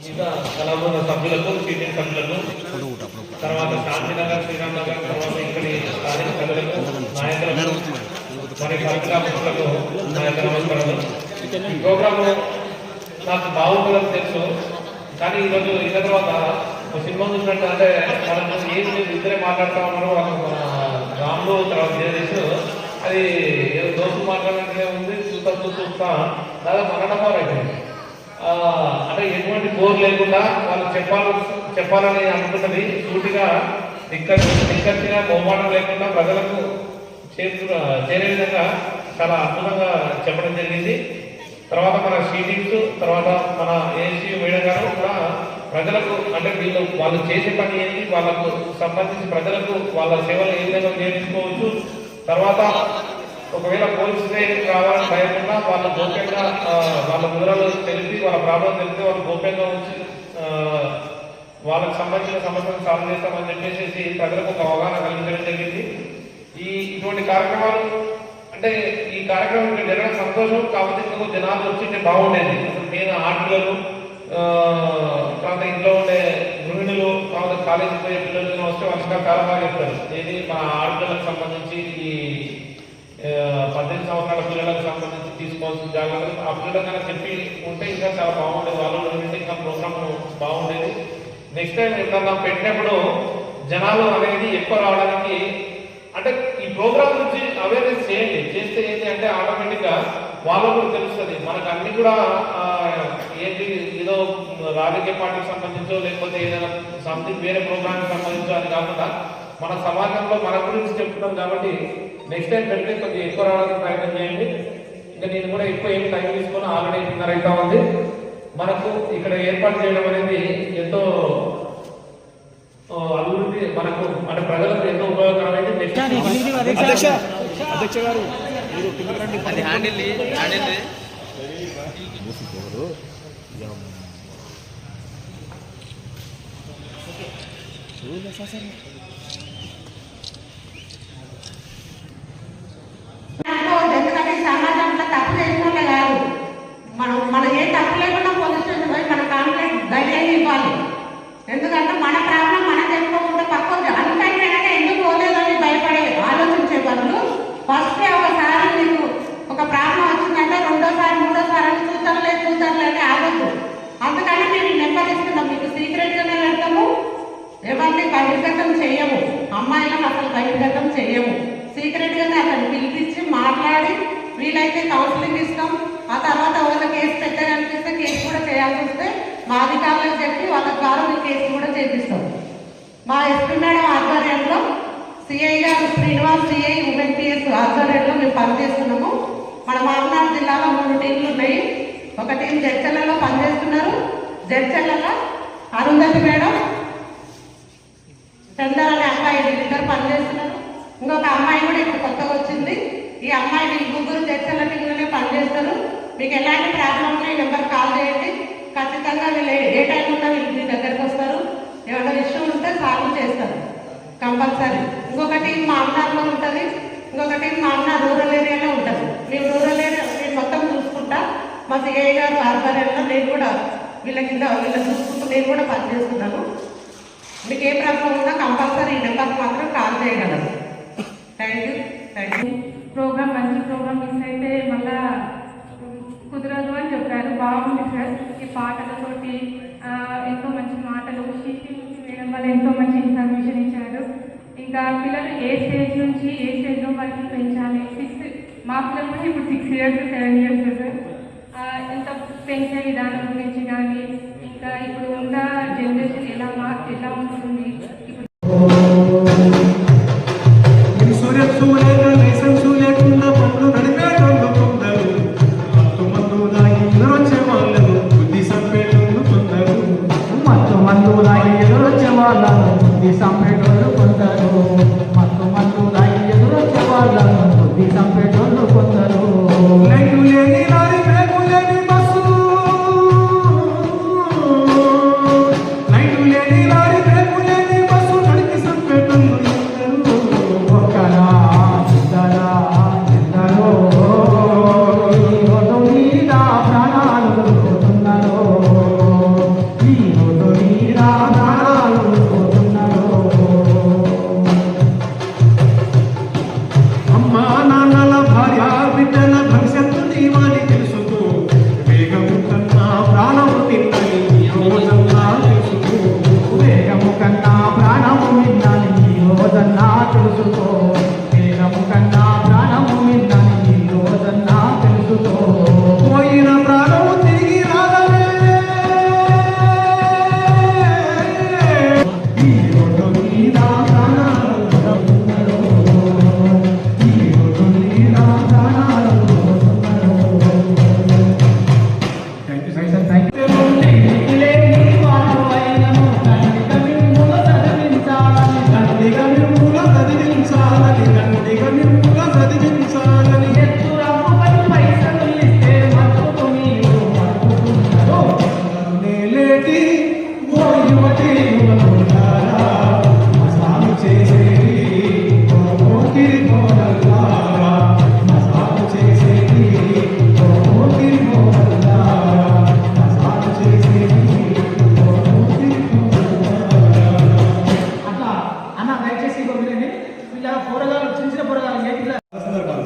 మిగతా కళాబృంద సభ్యులకు సీనియర్ సభ్యులకు తర్వాత శాంతినగర్ శ్రీరామ్ నగర్ తర్వాత ఇక్కడి స్థానిక ప్రజలకు నాయకులకు మరి పత్రికా మిత్రులకు నా యొక్క నమస్కారాలు. ఈ ప్రోగ్రాము నాకు బాగుంటుందని తెలుసు, కానీ ఈరోజు ఇన్న తర్వాత ఒక సినిమా చూసినట్టు అంటే మనం ఏం లేదు ఇద్దరే మాట్లాడుతూ ఉన్నారు. మన రాములు తర్వాత జగదీష్ అది ఏదో దోస్తు మాట్లాడడానికి ఉంది. చూస్తా దాదాపు అనడపారు అయిపోయింది. అంటే ఎటువంటి బోర్ లేకుండా వాళ్ళు చెప్పాలని అనుకుంటుంది. సూటిగా నిక్కచ్చిగా మొహమాటం లేకుండా ప్రజలకు చేరే విధంగా చాలా అద్భుతంగా చెప్పడం జరిగింది. తర్వాత మన షీటింగ్స్ తర్వాత మన ఏసీ మేడం గారు కూడా ప్రజలకు అంటే వాళ్ళు చేసే పని ఏంటి, వాళ్ళకు సంబంధించి ప్రజలకు వాళ్ళ సేవలు ఏ విధంగా చేయించుకోవచ్చు, తర్వాత ఒకవేళ పోలీస్ స్టేషన్కి రావాలని భయకుండా వాళ్ళ గోప్యంగా వాళ్ళ వివరాలు తెలిపి వాళ్ళ ప్రాబ్లం తెలిపి వాళ్ళు గోప్యంగా ఉంచి వాళ్ళకి సంబంధించిన సమస్యలను సాల్వ్ చేస్తామని చెప్పేసి ప్రజలకు ఒక అవగాహన కలిగించడం జరిగింది. ఇటువంటి కార్యక్రమాలు అంటే ఈ కార్యక్రమం జరగడం సంతోషం, కాకపోతే ఇంకొక జనాలు వచ్చింటే బాగుండేది. నేను ఆడపిల్లలు తర్వాత ఇంట్లో ఉండే గృహిణులు తర్వాత కాలేజీకి పోయే పిల్లలు వస్తే వాళ్ళు చాలా బాగా చెప్తారు. ఏది మా ఆడపిల్లలకు సంబంధించి ఈ 18 సంవత్సరాల పిల్లలకు సంబంధించి తీసుకోవాల్సిన జాగ్రత్తలు ఆ పిల్లలకైనా చెప్పి ఉంటే ఇంకా చాలా బాగుండేది. వాళ్ళు ఇంకా ప్రోగ్రామ్ బాగుండేది. నెక్స్ట్ టైం ఎప్పుడన్నా పెట్టినప్పుడు జనాలు అనేది ఎక్కువ రావడానికి అంటే ఈ ప్రోగ్రామ్ నుంచి అవేర్నెస్ చేస్తే ఏంటి అంటే ఆటోమేటిక్గా వాళ్ళకు కూడా తెలుస్తుంది. మనకు అన్ని కూడా ఏంటి ఏదో రాజకీయ పార్టీకి సంబంధించో లేకపోతే ఏదైనా సంథింగ్ వేరే ప్రోగ్రామ్కి సంబంధించో అని కాకుండా మన సమాజంలో మన గురించి చెప్తున్నాం కాబట్టి నెక్స్ట్ టైం పెడితే కొంచెం ఎక్కువ రావడానికి ప్రయత్నం చేయండి. ఇంకా నేను కూడా ఎక్కువ ఏమి టైం తీసుకొని ఆల్రెడీ 8:30 అవుతా ఉంది. మనకు ఇక్కడ ఏర్పాటు చేయడం అనేది ఎంతో అభివృద్ధి మనకు అంటే ప్రజలకు ఎంతో ఉపయోగకరమైంది. అధ్యక్ష గారు ఎందుకంటే సమాజంలో తప్పు చేసుకోలే కాదు, మనం ఏ తప్పు లేకుండా పోలీస్ స్టేషన్ పోయి మన కాంప్లైంట్ ధైర్యం ఇవ్వాలి. ఎందుకంటే మన ప్రాబ్లం మనం చెప్పుకోకుండా పక్క అంతైనా ఎందుకు పోలేదని భయపడే ఆలోచించే బదులు ఫస్ట్ ఒకసారి మీకు ఒక ప్రాబ్లం వచ్చిందంటే రెండోసారి మూడోసారి అని చూతలే అని ఆగద్దు. అందుకని మేము నెంబర్ ఇస్తున్నాం, మీకు సీక్రెట్గానే పెడతాము, ఎవరిని బహిర్గతం చేయము, అమ్మాయిలను అసలు బహిర్గతం చేయము. సీక్రెట్గానే అతను పిలిపించి మాట్లాడి వీలైతే కౌన్సిలింగ్ ఇస్తాం. ఆ తర్వాత వాళ్ళ కేసు పెద్దగా అనిపిస్తే కేసు కూడా చేయాల్సి వస్తే మా అధికారులకు చెప్పి వాళ్ళ ద్వారా మీ కేసు కూడా చేపిస్తాం. మా ఎస్పీ మేడం ఆధ్వర్యంలో సిఐ గారు శ్రీనివాస్ సిఐ ఉమెన్ పిఎస్ ఆధ్వర్యంలో మేము పనిచేస్తున్నాము. మన మహబూబ్నగర్ జిల్లాలో 3 టీంలు ఉన్నాయి. ఒక టీం జడ్చర్లలో పనిచేస్తున్నారు. జడ్చర్లలో అరుంధతి మేడం చందర్ అనే అమ్మాయి వీళ్ళిద్దరు పనిచేస్తున్నారు. ఇంకొక అమ్మాయి కూడా ఇప్పుడు కొత్తగా వచ్చింది. ఈ అమ్మాయి వీళ్ళు 3 జడ్చర్ల టీంలోనే పనిచేస్తారు. మీకు ఎలాంటి ప్రాబ్లం ఉన్నాయి నెంబర్ కాల్ చేయండి. ఖచ్చితంగా వీళ్ళు ఏ టైం ఉన్నా వీళ్ళు మీ దగ్గరకు వస్తారు. ఏమైనా ఇష్యూ ఉంటే సాల్వ్ చేస్తారు కంపల్సరీ. ఇంకొక టీం మామనార్లో ఉంటుంది, ఇంకొక టీం మామనార్ రూరల్ ఏరియాలో ఉంటుంది. మేము రూరల్ ఏరియా నేను మొత్తం చూసుకుంటా. మా సిఐ గారు ఆధ్వర్యంలో నేను కూడా వీళ్ళ చూసుకుంటూ నేను కూడా పనిచేస్తున్నాను. మీకు ఏ ప్రాబ్లం ఉన్నా కంపల్సరీ ఈ నెంబర్కి మాత్రం కాల్ చేయగలరు. Thank you. ప్రోగ్రామ్ మంచి ప్రోగ్రామ్ మిస్ అయితే మళ్ళా కుదరదు అని చెప్పారు. బాగుంది సార్. ఈ పాటలతోటి ఎంతో మంచి మాటలు మేడం వాళ్ళు ఎంతో మంచి ఇన్ఫర్మేషన్ ఇచ్చారు. ఇంకా పిల్లలు ఏ స్టేజ్ నుంచి ఏ స్టేజ్లో వరకు పెంచాలి, మా పిల్లలు కూడా ఇప్పుడు 6 years 7 years సార్. ఇంత పెంచే విధానం గురించి కానీ ఇంకా ఇప్పుడు ఉన్న జనరేషన్ ఎలా ఉంటుంది ఇప్పుడు లేకుండా పనులు నడిపేటోళ్ళు కొందరు, మందు దాగి ఎదురొచ్చే వాళ్ళను బుద్ధి సంపేటోళ్ళు కొందరు, మందు దాగి ఎదురొచ్చే వాళ్ళను బుద్ధి సంపేటోళ్ళు కొందరు, మందు దాగి ఎదురొచ్చే వాళ్ళను బుద్ధి సంపేటోళ్ళు కొందరు. లైటు లేని లారీ బ్రేకు లేని బస్సు, లైటు లేని లారీ బ్రేకు లేని బస్సు నడిపి సంపేటోళ్ళు ఎందరు, ఒక్కరా ఇద్దరా ఎందరో ఈ రోడ్డు మీద ప్రాణాలు పోతున్నారో, ఈ యువతి యువకులారా మసాలు చేసేది కోకిలి కోనల్లారా మసాలు చేసేది కోకిలి కోనల్లారా మసాలు చేసేది కోకిలి కోనల్లారా. అట్లా అన్న దయచేసి వినండి. ఇలా పొరగాలు చిన్న చిన్న పొరగాలు సందర్భాలు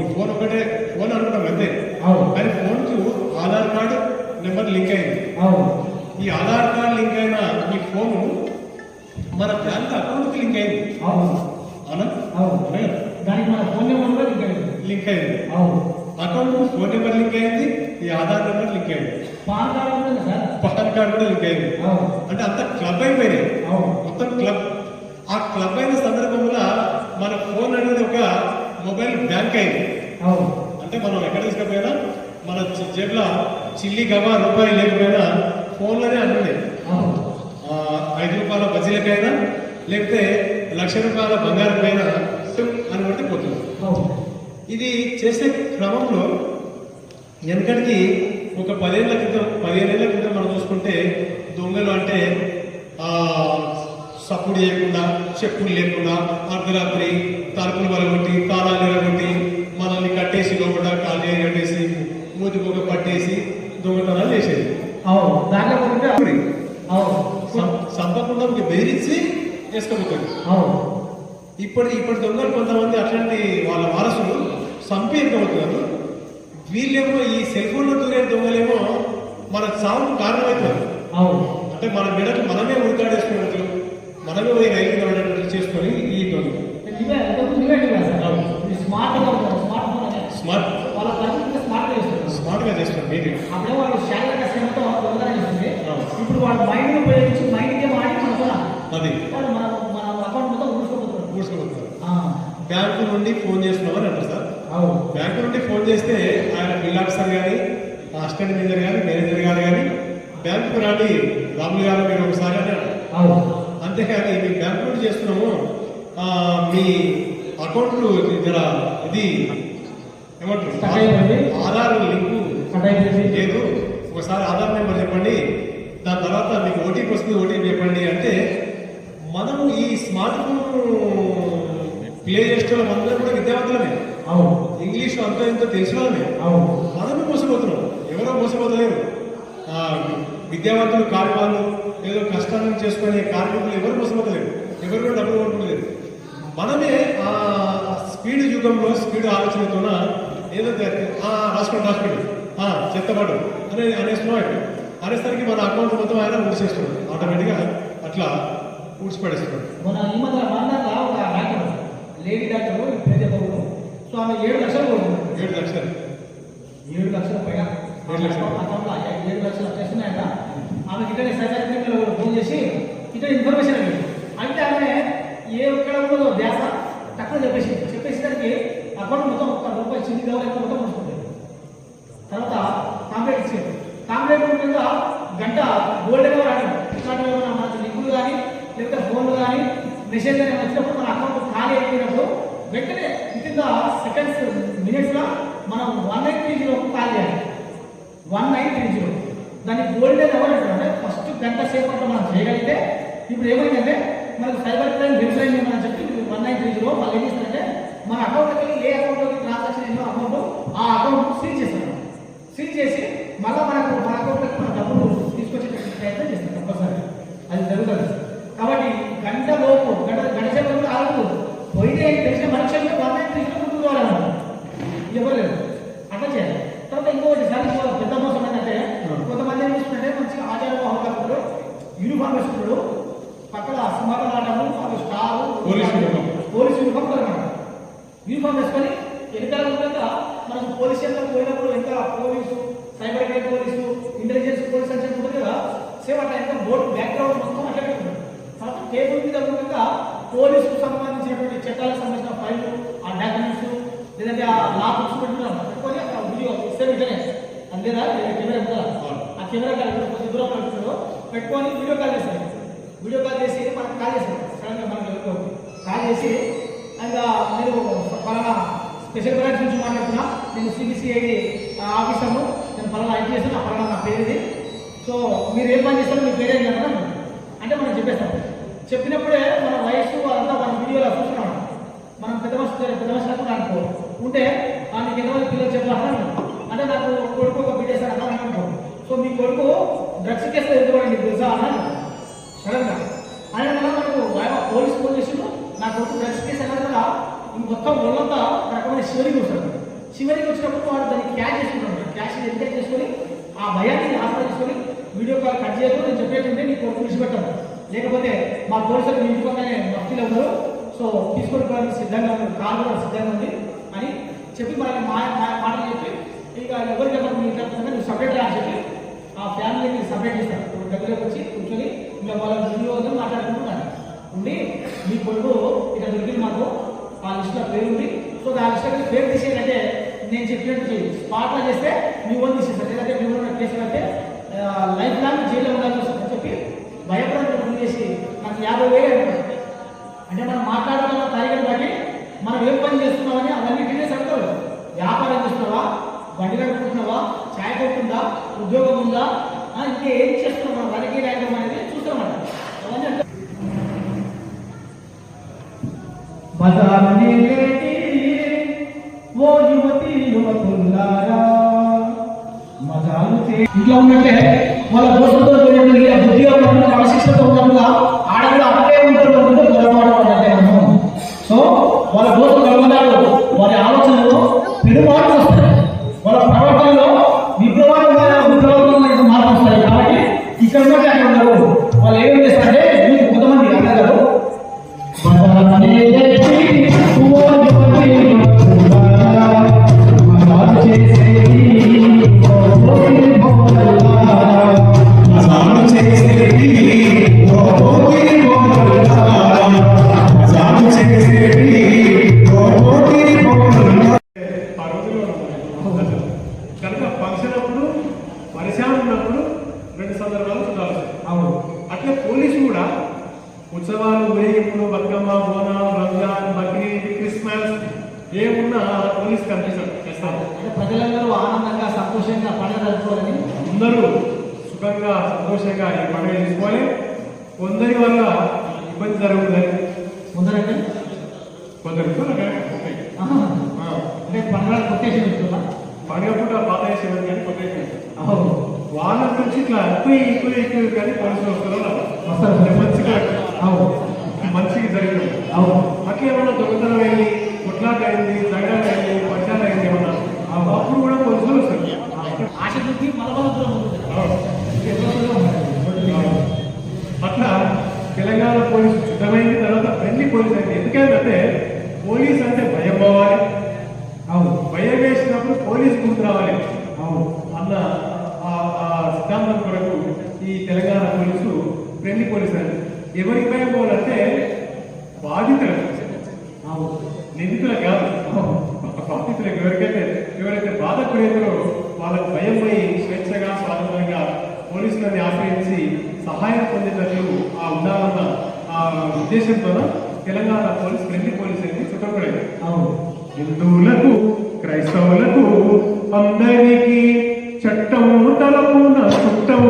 ఈ ఫోన్ ఒకటే ఫోన్ అనుకున్నాం అంతే. కానీ ఫోన్ కు ఆధార్ కార్డు నెంబర్ లింక్ అయింది. ఈ ఆధార్ కార్డు లింక్ అయిన ఈ ఫోన్ మన బ్యాంక్ అకౌంట్ కి లింక్ అయింది. అవునా? దానికి మన ఫోన్ నెంబర్ కూడా లింక్ అయింది. అకౌంట్ కు ఫోన్ నెంబర్ లింక్ అయింది, ఈ ఆధార్ నెంబర్ లింక్ అయింది, పాన్ కార్డు ఉంటుంది సార్, పాన్ కార్డు కూడా లింక్ అయింది. అంటే అంత క్లబ్ అయిపోయినాయి, మొత్తం క్లబ్. ఆ క్లబ్ అయిన సందర్భంలో మన ఫోన్ అనేది ఒక మొబైల్ బ్యాంక్ అయింది. అంటే మనం ఎక్కడ తీసుకపోయినా మన జేబులో చిల్లి గవా రూపాయి లేకపోయినా ఫోన్లోనే అంటుండే. 5 రూపాయల బజ్జీలకైనా లేకపోతే ₹1,00,000 బంగారం పైన అని బట్టి పోతుంది. ఇది చేసే క్రమంలో వెనకడికి ఒక 15 ఏళ్ల క్రితం మనం చూసుకుంటే దొంగలు అంటే సప్పుడు చేయకుండా, చెప్పులు లేకుండా, అర్ధరాత్రి తలుపులు వలగొట్టి, తాళాలు ఎరగొట్టి, మనల్ని కట్టేసి లోపల కాలు కట్టేసి మూతికొక పట్టేసి దొంగతనాలు చేసేది. సంపకుండా బెదిరించి వేసుకోబోతుంది. ఇప్పటి దొంగలు కొంతమంది అట్లాంటి వాళ్ళ వారసులు సంపి ఎంతవుతున్నారు. వీళ్ళేమో ఈ సెల్ ఫోన్లో దూరే దొంగలేమో మన చావుకు కారణమవుతున్నారు. అంటే మన మెడకు మనమే ఉరితాడేసుకున్నట్లు, మనమే పోయి రైలు నడవడం చేసుకొని ఈ దొంగలు స్మార్ట్ గా చేస్తున్నారు. మీరు అప్పుడే వాళ్ళు శారీరక శ్రమతో దొంగతనం చేస్తుంది. ఇప్పుడు వాళ్ళ మైండ్ ఉపయోగించి మైండ్కే మాడి అనుకున్నాం అది వాళ్ళు మన అకౌంట్ మొత్తం ఊడ్చుకోబోతున్నారు. బ్యాంకు నుండి ఫోన్ చేస్తున్నామని అంటారు సార్. బ్యాంకు నుండి ఫోన్ చేస్తే ఆయన బిల్ ఆఫీసర్ కానీ, అసిస్టెంట్ మేనేజర్ కానీ, మేనేజర్ గారు కానీ బ్యాంకు రాని రాములు గారు మీరు ఒకసారి అని అంటారు. అంతేకాని మీ బ్యాంకు నుండి చేస్తున్నాము, మీ అకౌంట్ ఇది ఏమంటారు ఆధార్ లింకు లేదు, ఒకసారి ఆధార్ నెంబర్ చెప్పండి, దాని తర్వాత మీకు ఓటీపీ వస్తుంది, ఓటీపీ చెప్పండి అంటే మనము ఈ స్మార్ట్ ఫోన్ ప్లే చేస్తున్న అందరూ కూడా విద్యావంతులమే, ఇంగ్లీష్ అంతా ఎంతో తెలిసిన వాళ్ళమే. మనమే మోసపోతున్నాం, ఎవరో మోసపోతలేరు. విద్యావంతులు కాని వాళ్ళు, ఏదో కష్టాన్ని చేసుకునే కార్మికులు ఎవరు మోసపోతలేరు, ఎవరు కూడా డబ్బులు కొట్టుకోలేదు. మనమే ఆ స్పీడ్ యుగంలో స్పీడ్ ఆలోచనతోన ఏదో రాసుకోండి చెత్తపడు అనేస్తున్నాం. అనేసరికి మన అకౌంట్ మొత్తం ఆయన ఊడ్చేస్తున్నాడు, ఆటోమేటిక్గా అట్లా ఊడ్చిపడేస్తున్నాడు. మన ఈ మధ్య మండలంలో ఒక డాక్టర్, లేడీ డాక్టర్ సో ఆమె 7 లక్షలు కొడుతుంది. 7 లక్షలు 7 లక్షల పైన 7 లక్షలు చేస్తున్నాయట. ఆమె ఇక్కడ సర్కారీ ఫోన్ చేసి ఇక్కడ ఇన్ఫర్మేషన్ అడిగింది. అంటే ఆమె ఏ ఒక్కడ ఉన్నదో ధ్యాస తక్కువ చెప్పేసరికి అకౌంట్ మొత్తం ₹1 చిన్ని కావాలి మొత్తం వస్తుంది. తర్వాత కాంప్లైంట్ ఇచ్చేది. కాంప్లైంట్ మీద గంట గోల్డ్గా రావడం ఇట్లాంటి మనకు లింకులు కానీ లేకపోతే ఫోన్లు కానీ మెసేజ్ కానీ వచ్చినప్పుడు మన అకౌంట్ ఖాళీ అయిపోయినప్పుడు వెంటనే విత్ ద సెకండ్స్ మినిట్స్లో మనం 1930 కాల్ చేయాలి. 1930 దాన్ని గోల్డెన్ అవర్ అంటే ఫస్ట్ గంట సేపట్లో మనం చేయగలిగితే ఇప్పుడు ఏమైందంటే మనకు సైబర్ క్రైమ్ వెబ్సైట్ ఏమని చెప్పి 1930 వాళ్ళు ఏం చేస్తారంటే మన అకౌంట్కి ఏ అకౌంట్లోకి ట్రాన్సాక్షన్ ఎన్నో అకౌంట్ ఆ అకౌంట్ సీజ్ చేస్తారు. సీజ్ చేసి మళ్ళీ మన అకౌంట్లోకి మన డబ్బులు తీసుకొచ్చే ప్రయత్నం చేస్తారు. కంపల్సరీ అది జరుగుతుంది. కాబట్టి గంట సేపట్లో ఆగదు. పోయితే తెలిసిన మనుషులు 1930 ముందు పోవాలన్నమాట. ఎవరు లేదు అట్లా చేయాలి. తర్వాత ఇంకొకటి సార్ పెద్ద మోసం ఏంటంటే కొంతమంది ఏం చేస్తుంటే మంచిగా ఆచారం అవకాశాలు యూనిఫామ్ వేసుకుంటాడు, పక్కన సింహాలు ఆటము వాళ్ళు స్టార్ పోలీసు యూనిఫామ్ కలగడం. యూనిఫామ్ వేసుకొని వెనకాల ఉండగా మనం పోలీస్ స్టేషన్లో పోయినప్పుడు ఇంకా police, cyber crime police, intelligence police అని ఉంటుంది కదా, సేమ్ అట్లా ఇంకా బోర్డు బ్యాక్గ్రౌండ్ మొత్తం అట్లా పెట్టుకుంటారు. తర్వాత టేబుల్ మీద ఉండగా పోలీసుకు సంబంధించినటువంటి చట్టాలకు సంబంధించిన ఫైళ్ళు, ఆ డాక్యుమెంట్స్ లేదంటే ఆ లా బుక్స్ పెట్టుకున్నాం పెట్టుకొని అక్కడ వీడియో ఇస్తే వెంటనే అంతేదా కెమెరా ఉందా ఆ కెమెరా కొంచెం దూరం పెట్టుకొని వీడియో కాల్ చేస్తారు. వీడియో కాల్ చేసి మనకు కాల్ చేస్తారు. సడన్గా మనకు కాల్ చేసి ఇంకా నేను పలానా స్పెషల్ బ్రాంచ్ నుంచి మాట్లాడుతున్నా, నేను సిబిసిఐడి ఆఫీసర్ను, నేను పలానా ఐటీ చేస్తాను, ఆ పలానా నా పేరుది సో మీరు ఏం పని చేస్తారో మీ పేరేం కదా అంటే మనం చెప్పేస్తాం. చెప్పినప్పుడే మన వయసు అంతా మన వీడియోలో చూస్తున్నాం. మనం పెద్ద మనుషులకు అనుకో ఉంటే నీకు ఎంతమంది పిల్లలు చెప్పాలని అంటే నాకు కొడుకు ఒక బిడ్డేసారు అలా అనుకో. సో మీ కొడుకు డ్రగ్స్ కేసులో ఎందుకు నీకు తెలుసా అన్నాను సడన్గా. ఆయన మనకు పోలీసు ఫోన్ చేసిండు నా కొడుకు డ్రగ్స్ కేసు అన్నా మొత్తం ఒళ్ళంతా రకమైన శివరికి వస్తాడు. శివరికి వచ్చినప్పుడు వాడు దాన్ని క్యాష్ చేసుకుంటాడు. క్యాష్ ఎంటర్ చేసుకొని ఆ భయాన్ని హాస్పిటల్ చేసుకొని వీడియో కాల్ కట్ చేయకుండా నేను చెప్పేటంటే నీకు విడిచిపెట్టాను. లేకపోతే మా పోలీసులు ఇంటి పక్కనే భక్తులు ఉన్నారు. సో తీసుకొని పోవడానికి సిద్ధంగా ఉన్నారు, కార్ కూడా సిద్ధంగా ఉంది అని చెప్పి మనకి మాటలు చెప్పి ఇక ఎవరికైనా నువ్వు సపరేట్ రా అని చెప్పి ఆ ఫ్యామిలీని సపరేట్ చేస్తాను. దగ్గరకు వచ్చి కూర్చొని ఇంకా వాళ్ళ వీడియో మాట్లాడుకుంటున్నాను ఉండి మీ కొడుకు ఇక దొరికింది మాకు ఆ లిస్టులో పేరు ఉంది. సో ఆ లిస్టులో పేరు తీసేయాలంటే నేను చెప్పినట్టు స్పాట్లో చేస్తే మీ ఓన్ తీసేస్తారు. లేదంటే మీ ఓన్ కేసు కంటే లైఫ్ లాంగ్ జైల్లో ఉండాల్సి వస్తుందని చెప్పి భయపడడానికి ఫోన్ చేసి నాకు 50,000 అంటారు. అంటే మనం మాట్లాడుతున్న తారీఖుని బట్టి మనం ఏం పని చేస్తున్నామని అవన్నీ డీటెయిల్స్ అడుగుతారు. వ్యాపారం చేస్తున్నావా, బండి కట్టుకుంటున్నావా, ఛాయ్ కొట్టుందా, ఉద్యోగం ఉందా, ఇంకా ఏం చేస్తున్నాం మనం రాజకీయ నాయకులు అనేది చూస్తామంట. అవన్నీ అంటే ఇంట్లో ఉన్నట్టే వాళ్ళ దోస్తులతో బుద్ధిగా ఉన్నప్పుడు క్రమశిక్షణతో ఉన్నప్పుడు ఆడవాళ్ళు అక్కడే ఉంటారు పొరపాటు. సో వాళ్ళ దోస్తులు కలుగుతారు, వారి ఆలోచనలు పెరుమాటలు వస్తాయి, వాళ్ళ ప్రవర్తనలో విప్లవాత్మక మార్పు వస్తాయి. కాబట్టి ఇక్కడ ఉన్నట్టు అక్కడ ఉన్నారు. వాళ్ళు ఏం చేస్తారంటే మీకు కొంతమంది అన్నారు కనుక ఫంక్షన్ అప్పుడు పరిశాన్ ఉన్నప్పుడు 2 సందర్భాలు చూడాలి. అట్లా పోలీసు కూడా ఉత్సవాలు, ఊరేగింపులు, బతుకమ్మ, బోనాలు, రంజాన్, బక్రీద్, క్రిస్మస్ ఏమున్నా పోలీసు కనిపిస్తారు చేస్తారు. ప్రజలందరూ ఆనందంగా సంతోషంగా పండుగ జరుపుకోవాలని అందరూ సుఖంగా సంతోషంగా ఈ పండుగ చేసుకోవాలి. కొందరి వల్ల ఇబ్బంది జరుగుతుందని ముందరంటే కొందరు అంటే పండుగ కొట్టేషన్ ఇస్తున్నా పండుగ పూట పాత వేసేవారు కానీ కొట్టేషన్ వాళ్ళ నుంచి ఇట్లా ఎక్కువ కానీ పోలీసులు వస్తారు మంచిగా మంచిగా జరిగింది. అట్లా ఏమన్నా దొంగతనం అయింది, కొట్లాట అయింది, తగడాలు అయింది, పట్టాలు అయింది ఏమన్నా అప్పుడు కూడా పోలీసులు వస్తారు. ఆశ చూపి అట్లా తెలంగాణ పోలీసు సిద్ధమైంది. తర్వాత ఫ్రెండ్లీ పోలీస్ అయింది. ఎందుకంటే పోలీస్ అంటే భయం పోవాలి, భయం వేసినప్పుడు పోలీసు గుర్తు రావాలి అన్న సిద్ధాంతం కొరకు ఈ తెలంగాణ పోలీసు ఫ్రెండ్లీ పోలీసు అండి. ఎవరికి భయం పోవాలంటే బాధితులకు, నిందితులకు కాదు. బాధితులకు ఎవరైతే బాధకుడేదో వాళ్ళకు భయం పోయి స్వేచ్ఛగా స్వాతంత్రంగా పోలీసులని ఆశ్రయించి సహాయం పొందేటట్లు ఉండాలన్న ఉద్దేశంతో తెలంగాణ పోలీస్ ఫ్రెండ్లీ పోలీస్ అనేది చుట్టపడేది. హిందువులకు, క్రైస్తవులకు అందరికీ చట్టం తలపున చుట్టం